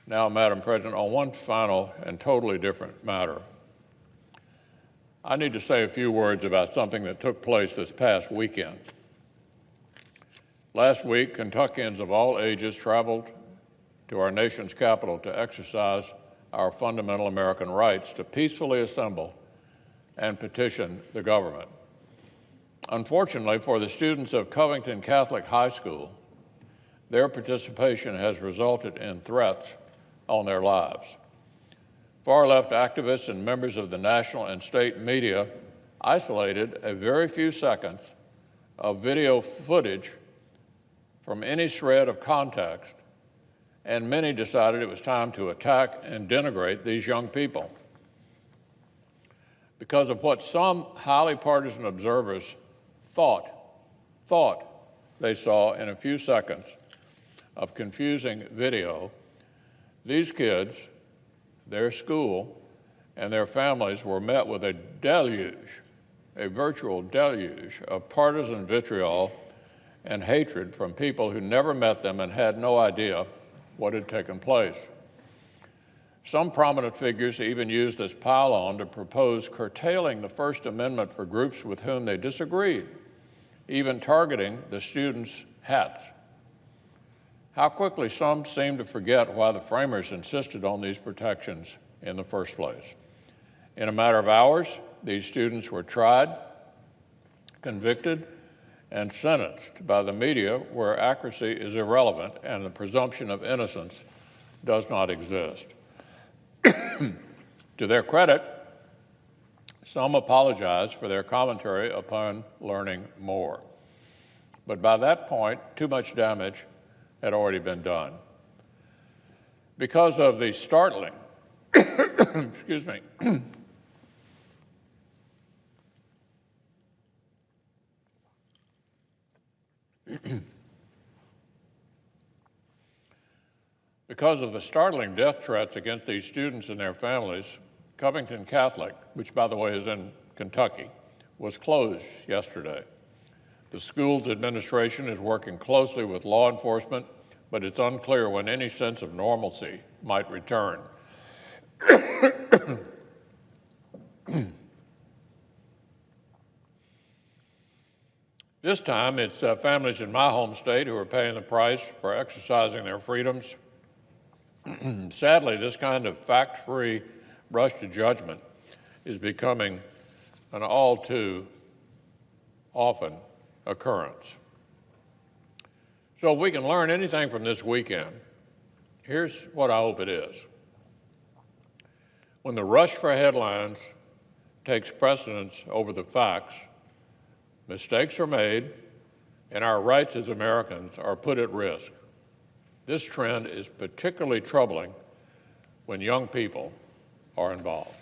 Now, Madam President, on one final and totally different matter, I need to say a few words about something that took place this past weekend. Last week, Kentuckians of all ages traveled to our nation's capital to exercise our fundamental American rights to peacefully assemble and petition the government. Unfortunately, for the students of Covington Catholic High School, their participation has resulted in threats on their lives. Far-left activists and members of the national and state media isolated a very few seconds of video footage from any shred of context, and many decided it was time to attack and denigrate these young people. Because of what some highly partisan observers thought they saw in a few seconds of confusing video, these kids, their school, and their families were met with a deluge, a virtual deluge of partisan vitriol and hatred from people who never met them and had no idea what had taken place. Some prominent figures even used this pile-on to propose curtailing the First Amendment for groups with whom they disagreed, even targeting the students' hats. How quickly some seem to forget why the framers insisted on these protections in the first place. In a matter of hours, these students were tried, convicted, and sentenced by the media where accuracy is irrelevant and the presumption of innocence does not exist. To their credit, some apologized for their commentary upon learning more. But by that point, too much damage had already been done. Because of the startling, excuse me, because of the startling death threats against these students and their families, Covington Catholic, which by the way is in Kentucky, was closed yesterday. The school's administration is working closely with law enforcement, but it's unclear when any sense of normalcy might return. This time, it's families in my home state who are paying the price for exercising their freedoms. Sadly, this kind of fact-free rush to judgment is becoming an all too often occurrence. So if we can learn anything from this weekend, here's what I hope it is. When the rush for headlines takes precedence over the facts, mistakes are made, and our rights as Americans are put at risk. This trend is particularly troubling when young people are involved.